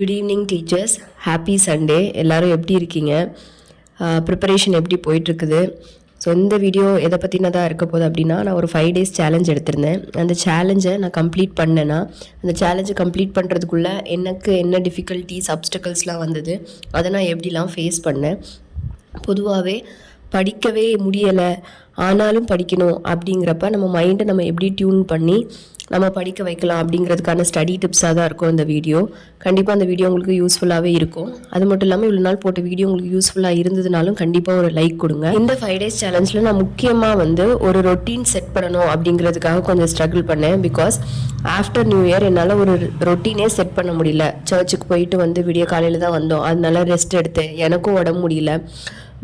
Good evening teachers, happy Sunday. எல்லோரும் எப்படி இருக்கீங்க? ப்ரிப்பரேஷன் எப்படி போயிட்டுருக்குது? ஸோ இந்த வீடியோ எதை பற்றினதாக இருக்க போகுது அப்படின்னா, நான் ஒரு 5 days சேலஞ்ச் எடுத்திருந்தேன். அந்த சேலஞ்சை நான் கம்ப்ளீட் பண்ணேன்னா, அந்த சேலஞ்சை கம்ப்ளீட் பண்ணுறதுக்குள்ளே எனக்கு என்ன டிஃபிகல்ட்டிஸ் அப்டக்கல்ஸ்லாம் வந்தது, அதை நான் எப்படிலாம் ஃபேஸ் பண்ணேன். பொதுவாகவே படிக்கவே முடியலை ஆனாலும் படிக்கணும் அப்படிங்கிறப்ப நம்ம மைண்டை நம்ம எப்படி டியூன் பண்ணி நம்ம படிக்க வைக்கலாம் அப்படிங்கிறதுக்கான ஸ்டடி டிப்ஸாக தான் இருக்கும் இந்த வீடியோ. கண்டிப்பாக அந்த வீடியோ உங்களுக்கு யூஸ்ஃபுல்லாகவே இருக்கும். அது மட்டும் இல்லாமல் இவ்வளோ நாள் போட்ட வீடியோ உங்களுக்கு யூஸ்ஃபுல்லாக இருந்ததுனாலும் கண்டிப்பாக ஒரு லைக் கொடுங்க. இந்த 5 days சேலஞ்சில் நான் முக்கியமாக ஒரு ரொட்டீன் செட் பண்ணணும் அப்படிங்கிறதுக்காக கொஞ்சம் ஸ்ட்ரகிள் பண்ணேன். பிகாஸ் ஆஃப்டர் நியூ இயர் என்னால் ஒரு ரொட்டீனே செட் பண்ண முடியல. சர்ச்சுக்கு போயிட்டு விடிய காலையில் தான் வந்தோம். அதனால ரெஸ்ட் எடுத்தேன். எனக்கும் உடம்பு முடியல,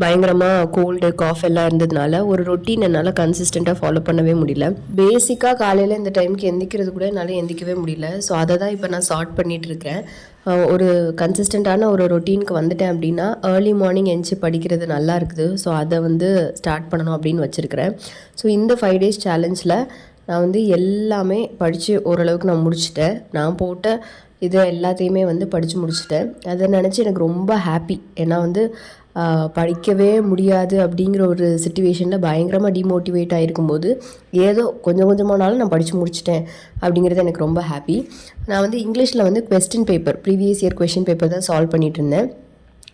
பயங்கரமாக கோல்டு காஃப் எல்லாம் இருந்ததுனால ஒரு ரொட்டீன் என்னால் கன்சிஸ்டண்ட்டாக ஃபாலோ பண்ணவே முடியல. பேசிக்காக காலையில் இந்த டைமுக்கு எந்திக்கிறது கூட என்னால் எந்திக்கவே முடியல. ஸோ அதை தான் இப்போ நான் சார்ட் பண்ணிகிட்டு இருக்கிறேன். ஒரு கன்சிஸ்டண்ட்டான ஒரு ரொட்டீனுக்கு வந்துட்டேன் அப்படின்னா ஏர்லி மார்னிங் எழுந்துச்சி படிக்கிறது நல்லா இருக்குது. ஸோ அதை ஸ்டார்ட் பண்ணணும் அப்படின்னு வச்சுருக்கிறேன். ஸோ இந்த 5 days சேலஞ்சில் நான் எல்லாமே படித்து ஓரளவுக்கு நான் முடிச்சிட்டேன். நான் போட்ட இது எல்லாத்தையுமே படித்து முடிச்சிட்டேன். அதை நினச்சி எனக்கு ரொம்ப ஹாப்பி. ஏன்னா படிக்கவே முடியாது அப்படிங்கிற ஒரு சிச்சுவேஷனில் பயங்கரமாக டிமோட்டிவேட் ஆகிருக்கும்போது ஏதோ கொஞ்சம் கொஞ்சமானாலும் நான் படித்து முடிச்சிட்டேன் அப்படிங்கிறது எனக்கு ரொம்ப ஹாப்பி. நான் இங்கிலீஷில் question paper, previous year question paper தான் சால்வ் பண்ணிகிட்டு இருந்தேன்.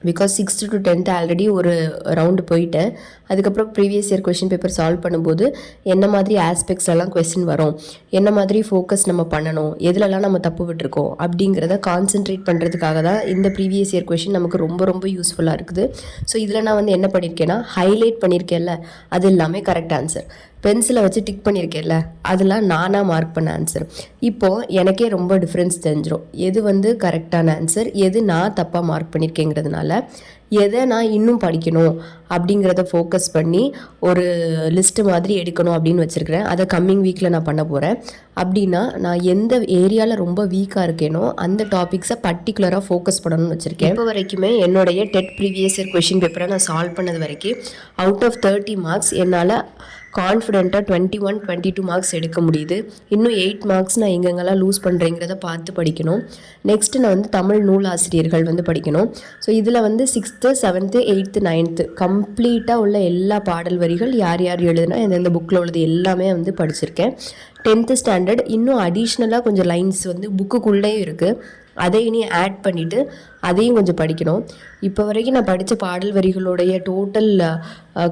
Because 6th to 10th already ஒரு ரவுண்டு போயிட்டேன். அதுக்கப்புறம் previous year question paper solve பண்ணும்போது என்ன மாதிரி ஆஸ்பெக்ட்ஸ்லாம் கொஸ்டின் வரும், என்ன மாதிரி ஃபோக்கஸ் நம்ம பண்ணணும், எதுலலாம் நம்ம தப்பு விட்டுருக்கோம் அப்படிங்கிறத கான்சென்ட்ரேட் பண்ணுறதுக்காக தான் இந்த ப்ரீவியஸ் இயர் கொஸ்டின் நமக்கு ரொம்ப ரொம்ப யூஸ்ஃபுல்லாக இருக்குது. ஸோ இதில் நான் என்ன பண்ணியிருக்கேன்னா, ஹைலைட் பண்ணியிருக்கேன்ல அது எல்லாமே கரெக்ட் ஆன்சர். பென்சிலை வச்சு டிக் பண்ணியிருக்கேன்ல அதெல்லாம் நானாக மார்க் பண்ண ஆன்சர். இப்போது எனக்கே ரொம்ப டிஃப்ரென்ஸ் தெரிஞ்சிடும், எது கரெக்டான ஆன்சர், எது நான் தப்பாக மார்க் பண்ணியிருக்கேங்கிறதுனால எதை நான் இன்னும் படிக்கணும் அப்படிங்கிறத ஃபோக்கஸ் பண்ணி ஒரு லிஸ்ட்டு மாதிரி எடுக்கணும் அப்படின்னு வச்சுருக்கிறேன். அதை கம்மிங் வீக்கில் நான் பண்ண போகிறேன். அப்படின்னா நான் எந்த ஏரியாவில் ரொம்ப வீக்காக இருக்கேனோ அந்த டாபிக்ஸை பர்டிகுலராக ஃபோக்கஸ் பண்ணணும்னு வச்சுருக்கேன். இப்போ வரைக்குமே என்னுடைய டெட் ப்ரீவியஸ் இயர் கொஷின் பேப்பரை நான் சால்வ் பண்ணது வரைக்கும் அவுட் ஆஃப் 30 மார்க்ஸ் என்னால் கான்ஃபிடென்ட்டாக 21, 22 மார்க்ஸ் எடுக்க முடியுது. இன்னும் 8 மார்க்ஸ் நான் எங்கெங்கெல்லாம் லூஸ் பண்ணுறேங்கிறத பார்த்து படிக்கணும். நெக்ஸ்ட்டு நான் தமிழ் நூல் ஆசிரியர்கள் படிக்கணும். ஸோ இதில் 6th, 7th, 8th, 9th கம்ப்ளீட்டாக உள்ள எல்லா பாடல் வரிகள் யார் யார் எழுதுனா எந்தெந்த புக்கில் உள்ளது எல்லாமே படிச்சிருக்கேன். 10th ஸ்டாண்டர்ட் இன்னும் அடிஷ்னலாக கொஞ்சம் லைன்ஸ் புக்குக்குள்ளேயும் இருக்குது. அதை இனி ஆட் பண்ணிவிட்டு அதையும் கொஞ்சம் படிக்கணும். இப்போ வரைக்கும் நான் படித்த பாடல் வரிகளுடைய டோட்டல்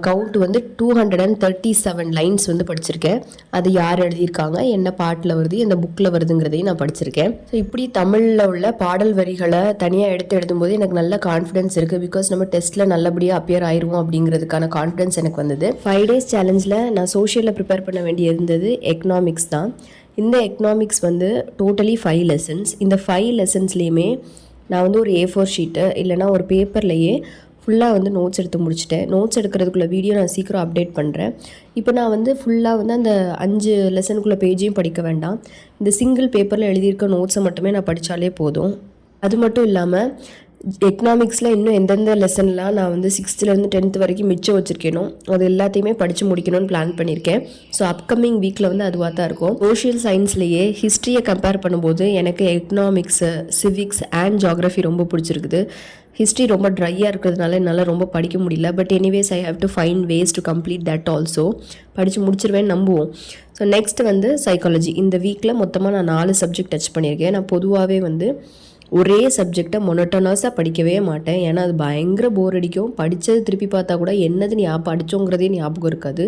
கவுண்ட் 237 லைன்ஸ் படிச்சிருக்கேன். அது யார் எழுதியிருக்காங்க, என்ன பாட்டில் வருது, எந்த புக்கில் வருதுங்கிறதையும் நான் படிச்சிருக்கேன். ஸோ இப்படி தமிழில் உள்ள பாடல் வரிகளை தனியாக எடுத்து எழுதும்போது எனக்கு நல்ல கான்ஃபிடென்ஸ் இருக்குது. பிகாஸ் நம்ம டெஸ்ட்டில் நல்லபடியாக அப்பியர் ஆயிடுவோம் அப்படிங்கிறதுக்கான கான்ஃபிடென்ஸ் எனக்கு வந்தது. 5 days சேலஞ்சில் நான் சோஷியலில் ப்ரிப்பேர் பண்ண வேண்டிய இருந்தது எக்கனாமிக்ஸ் தான். இந்த எக்கனாமிக்ஸ் டோட்டலி 5 lessons. இந்த 5 lessonsலேயுமே நான் ஒரு A4 ஷீட்டு இல்லைனா ஒரு பேப்பர்லேயே ஃபுல்லாக நோட்ஸ் எடுத்து முடிச்சிட்டேன். நோட்ஸ் எடுக்கிறதுக்குள்ள வீடியோ நான் சீக்கிரம் அப்டேட் பண்ணுறேன். இப்போ நான் ஃபுல்லாக அந்த 5 லெசனுக்குள்ள பேஜையும் படிக்க வேண்டாம். இந்த சிங்கிள் பேப்பரில் எழுதியிருக்க நோட்ஸை மட்டுமே நான் படித்தாலே போதும். அது மட்டும் இல்லாமல் எக்கனாமிக்ஸில் இன்னும் எந்தெந்த லெசன்லாம் நான் 6th-லேருந்து 10th வரைக்கும் மிச்சம் வச்சுருக்கேனோ அது எல்லாத்தையுமே படித்து முடிக்கணும்னு பிளான் பண்ணியிருக்கேன். ஸோ அப்கமிங் வீக்கில் அதுவாக தான் இருக்கும். சோஷியல் சயின்ஸ்லேயே ஹிஸ்ட்ரியை கம்பேர் பண்ணும்போது எனக்கு எக்கனாமிக்ஸு, சிவிக்ஸ் அண்ட் ஜியாகிரஃபி ரொம்ப பிடிச்சிருக்குது. ஹிஸ்ட்ரி ரொம்ப ட்ரையாக இருக்கிறதுனால என்னால் ரொம்ப படிக்க முடியல. But anyways I have to find ways to complete that also. படித்து முடிச்சிருவேன்னு நம்புவோம். So next psychology. இந்த வீக்கில் மொத்தமாக நான் 4 சப்ஜெக்ட் டச் பண்ணியிருக்கேன். நான் பொதுவாகவே ஒரே சப்ஜெக்டை மொனட்டனஸாக படிக்கவே மாட்டேன். ஏன்னா அது பயங்கர போர் அடிக்கும். படித்தது திருப்பி பார்த்தா கூட என்னது படித்தோங்கிறதே ஞாபகம் இருக்காது.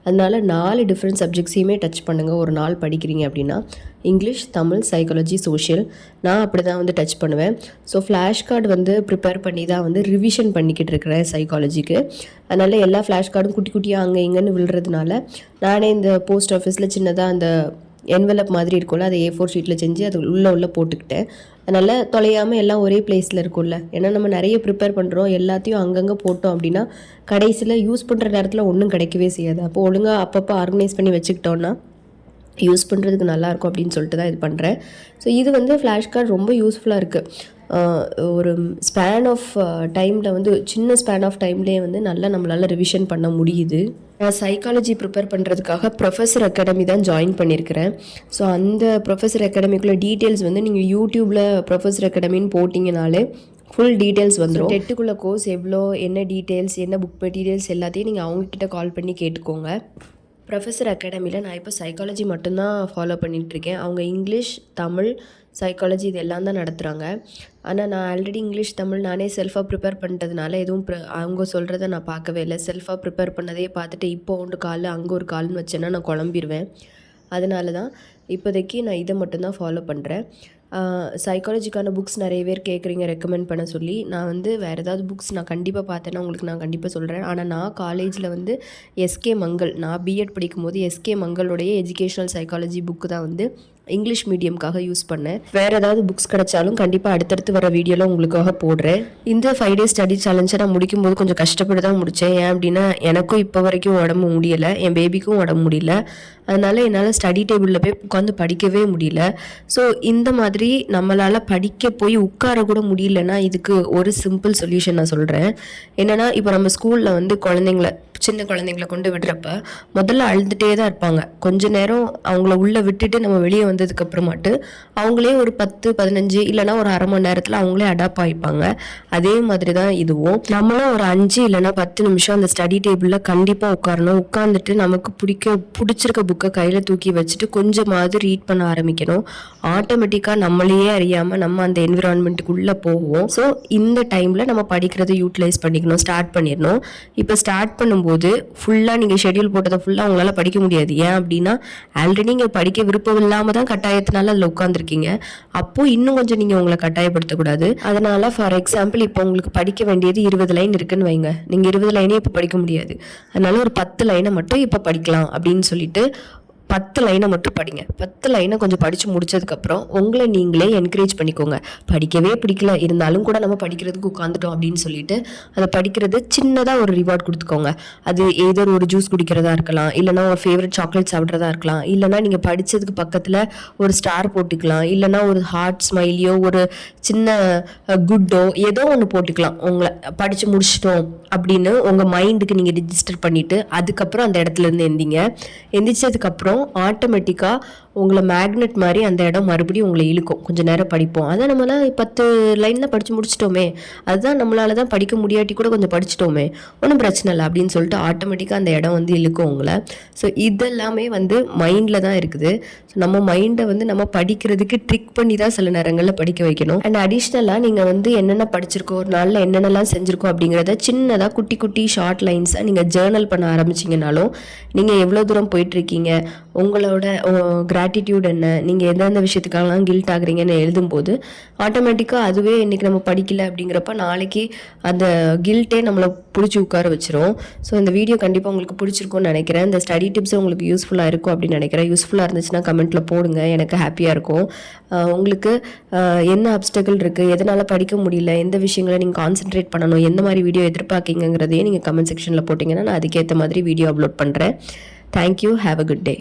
அதனால் 4 டிஃப்ரெண்ட் சப்ஜெக்ட்ஸையுமே டச் பண்ணுங்கள் ஒரு நாள் படிக்கிறீங்க அப்படின்னா. English, Tamil, psychology, social. நான் அப்படி தான் டச் பண்ணுவேன். ஸோ ஃப்ளாஷ் கார்டு ப்ரிப்பேர் பண்ணி தான் ரிவிஷன் பண்ணிக்கிட்டு இருக்கிறேன் சைக்காலஜிக்கு. அதனால் எல்லா ஃப்ளாஷ் கார்டும் குட்டி குட்டியாக அங்கே இங்கேன்னு விழுறதுனால நானே இந்த போஸ்ட் ஆஃபீஸில் சின்னதாக அந்த என்வெலப் மாதிரி இருக்கும்ல, அதை A4 ஷீட்டில் செஞ்சு அது உள்ளே போட்டுக்கிட்டேன். அதனால் தொலையாமல் எல்லாம் ஒரே பிளேஸில் இருக்கும்ல. ஏன்னா நம்ம நிறைய ப்ரிப்பேர் பண்ணுறோம், எல்லாத்தையும் அங்கங்கே போட்டோம் அப்படின்னா கடைசியில் யூஸ் பண்ணுற நேரத்தில் ஒன்றும் கிடைக்கவே செய்யாது. அப்போ ஒழுங்காக அப்பப்போ ஆர்கனைஸ் பண்ணி வச்சுக்கிட்டோன்னா யூஸ் பண்ணுறதுக்கு நல்லாயிருக்கும் அப்படின்னு சொல்லிட்டு தான் இது பண்ணுறேன். ஸோ இது ஃப்ளாஷ் கார்டு ரொம்ப யூஸ்ஃபுல்லாக இருக்குது. ஒரு ஸ்பேன் ஆஃப் டைமில் வந்து சின்ன ஸ்பேன் ஆஃப் டைம்லேயே வந்து நல்லா நம்மளால் ரிவிஷன் பண்ண முடியுது. நான் சைக்காலஜி ப்ரிப்பேர் பண்ணுறதுக்காக ப்ரொஃபஸர் அகாடமி தான் ஜாயின் பண்ணியிருக்கிறேன். ஸோ அந்த ப்ரொஃபஸர் அகாடமிக்குள்ள டீட்டெயில்ஸ் வந்து நீங்கள் யூடியூப்பில் ப்ரொஃபஸர் அகாடமின்னு போட்டிங்கனாலே ஃபுல் டீட்டெயில்ஸ் வந்துடும். டெட்டுக்குள்ள கோர்ஸ் எவ்வளோ, என்ன டீட்டெயில்ஸ், என்ன புக் மெட்டீரியல்ஸ் எல்லாத்தையும் நீங்கள் அவங்கக்கிட்ட கால் பண்ணி கேட்டுக்கோங்க. ப்ரொஃபஸர் அகாடமியில் நான் இப்போ சைக்காலஜி மட்டும்தான் ஃபாலோ பண்ணிகிட்ருக்கேன். அவங்க இங்கிலீஷ், தமிழ், சைக்காலஜி இது எல்லாம் தான் நடத்துகிறாங்க. ஆனால் நான் ஆல்ரெடி இங்கிலீஷ், தமிழ் நானே செல்ஃபாக ப்ரிப்பேர் பண்ணுறதுனால எதுவும் அவங்க சொல்கிறத நான் பார்க்கவே இல்லை. செல்ஃபாக ப்ரிப்பேர் பண்ணதே பார்த்துட்டு இப்போ ஒன்று கால் அங்கே ஒரு கால்னு வச்சேன்னா நான் குழம்பிடுவேன். அதனால தான் இப்போதைக்கு நான் இதை மட்டும்தான் ஃபாலோ பண்ணுறேன். சைக்காலஜிக்கான புக்ஸ் நிறைய பேர் கேட்குறீங்க ரெக்கமெண்ட் பண்ண சொல்லி. நான் வந்து வேறு ஏதாவது புக்ஸ் நான் கண்டிப்பாக பார்த்தேன்னா உங்களுக்கு நான் கண்டிப்பாக சொல்கிறேன். ஆனால் நான் காலேஜில் வந்து எஸ்கே மங்கள், நான் பிஎட் படிக்கும்போது எஸ்கே மங்களுடைய எஜுகேஷ்னல் சைக்காலஜி புக்கு தான் வந்து இங்கிலீஷ் மீடியம்காக யூஸ் பண்ணேன். வேறு ஏதாவது புக்ஸ் கிடைச்சாலும் கண்டிப்பாக அடுத்தடுத்து வர வீடியோவில் உங்களுக்காக போடுறேன். இந்த 5 days ஸ்டடி சேலஞ்சை நான் முடிக்கும்போது கொஞ்சம் கஷ்டப்பட்டு தான் முடித்தேன். ஏன் அப்படின்னா எனக்கும் இப்போ வரைக்கும் உடம்பு முடியலை, என் பேபிக்கும் உடம்பு முடியல. அதனால் என்னால் ஸ்டடி டேபிளில் போய் உட்காந்து படிக்கவே முடியல. ஸோ இந்த மாதிரி நம்மளால் படிக்க போய் உட்கார கூட முடியலன்னா இதுக்கு ஒரு சிம்பிள் சொல்யூஷன் நான் சொல்கிறேன். என்னென்னா, இப்போ நம்ம ஸ்கூலில் வந்து சின்ன குழந்தைங்கள கொண்டு விடுறப்ப முதல்ல அழுதுகிட்டே தான் இருப்பாங்க. கொஞ்ச நேரம் அவங்கள உள்ளே விட்டுட்டு நம்ம வெளியே வந்ததுக்கப்புறமாட்டு அவங்களே ஒரு 10-15 இல்லைனா ஒரு அரை மணி நேரத்தில் அவங்களே அடாப்ட் ஆகிப்பாங்க. அதே மாதிரி தான் இதுவும். நம்மளும் ஒரு 5 இல்லைனா 10 நிமிஷம் அந்த ஸ்டடி டேபிளில் கண்டிப்பாக உட்காரணும். உட்காந்துட்டு நமக்கு பிடிச்சிருக்க புக்கை கையில் தூக்கி வச்சுட்டு கொஞ்சமாவது ரீட் பண்ண ஆரம்பிக்கணும். ஆட்டோமேட்டிக்காக நம்மளையே அறியாமல் நம்ம அந்த என்விரான்மெண்ட்டுக்குள்ளே போவோம். ஸோ இந்த டைமில் நம்ம படிக்கிறத யூட்டிலைஸ் பண்ணிக்கணும், ஸ்டார்ட் பண்ணிடணும். இப்போ ஸ்டார்ட் பண்ணும்போது ஃபுல்லாக நீங்கள் ஷெட்யூல் போட்டதை ஃபுல்லாக உங்களால் படிக்க முடியாது. ஏன் அப்படின்னா ஆல்ரெடி நீங்கள் படிக்க விருப்பம் இல்லாமல் தான் கட்டாயத்தினால அதில் உட்காந்துருக்கீங்க. அப்போது இன்னும் கொஞ்சம் நீங்கள் உங்களை கட்டாயப்படுத்தக்கூடாது. அதனால் ஃபார் எக்ஸாம்பிள் இப்போ உங்களுக்கு படிக்க வேண்டியது 20 லைன் இருக்குன்னு வைங்க. நீங்கள் 20 லைனே இப்போ படிக்க முடியாது. அதனால ஒரு 10 லைனை மட்டும் இப்போ படிக்கலாம் அப்படின்னு சொல்லிட்டு 10 லைனை மட்டும் படிங்க. 10 லைனை கொஞ்சம் படித்து முடிச்சதுக்கப்புறம் உங்களை நீங்களே என்கரேஜ் பண்ணிக்கோங்க. படிக்கவே பிடிக்கல இருந்தாலும் கூட நம்ம படிக்கிறதுக்கு உட்காந்துட்டோம் அப்படின்னு சொல்லிட்டு அதை படிக்கிறது சின்னதாக ஒரு ரிவார்ட் கொடுத்துக்கோங்க. அது ஏதோ ஒரு ஜூஸ் குடிக்கிறதா இருக்கலாம், இல்லைனா ஒரு ஃபேவரட் சாக்லேட் சாப்பிட்றதா இருக்கலாம், இல்லைனா நீங்கள் படித்ததுக்கு பக்கத்தில் ஒரு ஸ்டார் போட்டுக்கலாம், இல்லைனா ஒரு ஹார்ட் ஸ்மைலியோ ஒரு சின்ன குட்டோ ஏதோ ஒன்று போட்டுக்கலாம். உங்களை படித்து முடிச்சிட்டோம் அப்படின்னு உங்கள் மைண்டுக்கு நீங்கள் ரிஜிஸ்டர் பண்ணிவிட்டு அதுக்கப்புறம் அந்த இடத்துலேருந்து எந்திரிச்சதுக்கப்புறம் ஆட்டோமேட்டிக்காக உங்களை மேக்னெட் மாதிரி அந்த இடம் மறுபடியும் உங்களை இழுக்கும். கொஞ்சம் நேரம் படிப்போம். அதான் நம்மளால் 10 லைனில் படித்து முடிச்சிட்டோமே, அதுதான் நம்மளால தான் படிக்க முடியாட்டி கூட கொஞ்சம் படிச்சிட்டோமே, ஒன்றும் பிரச்சனை இல்லை அப்படின்னு சொல்லிட்டு ஆட்டோமேட்டிக்காக அந்த இடம் வந்து இழுக்கும் உங்களை. ஸோ இதெல்லாமே வந்து மைண்டில் தான் இருக்குது. ஸோ நம்ம மைண்டை வந்து நம்ம படிக்கிறதுக்கு ட்ரிக் பண்ணி தான் சில நேரங்களில் படிக்க வைக்கணும். அண்ட் அடிஷ்னலாக நீங்கள் வந்து என்னென்ன படிச்சிருக்கோம், ஒரு நாளில் என்னென்னலாம் செஞ்சுருக்கோம் அப்படிங்கிறத சின்னதாக குட்டி குட்டி ஷார்ட் லைன்ஸாக நீங்கள் ஜேர்னல் பண்ண ஆரம்பிச்சிங்கனாலும் நீங்கள் எவ்வளோ தூரம் போயிட்டுருக்கீங்க, உங்களோட கிராட்டிடியூட் என்ன, நீங்கள் எந்தெந்த விஷயத்துக்காகலாம் கில்ட் ஆகுறீங்கன்னு எழுதும்போது ஆட்டோமேட்டிக்காக அதுவே இன்றைக்கி நம்ம படிக்கல அப்படிங்கிறப்ப நாளைக்கு அந்த கில்ட்டே நம்மளை பிடிச்சி உட்கார வச்சிரும். ஸோ இந்த வீடியோ கண்டிப்பாக உங்களுக்கு பிடிச்சிருக்கும்னு நினைக்கிறேன். இந்த ஸ்டடி டிப்ஸ் உங்களுக்கு யூஸ்ஃபுல்லாக இருக்கும் அப்படின்னு நினைக்கிறேன். யூஸ்ஃபுல்லாக இருந்துச்சுன்னா கமெண்ட்டில் போடுங்க, எனக்கு ஹாப்பியாக இருக்கும். உங்களுக்கு என்ன அப்டக்கிள் இருக்குது, எதனால் படிக்க முடியல, எந்த விஷயங்களை நீங்கள் கான்சென்ட்ரேட் பண்ணணும், எந்த மாதிரி வீடியோ எதிர்பார்க்கிங்கிறதையே நீங்கள் கமெண்ட் செக்ஷனில் போட்டிங்கன்னா நான் அதுக்கேற்ற மாதிரி வீடியோ அப்லோட் பண்ணுறேன். Thank you. Have a good day.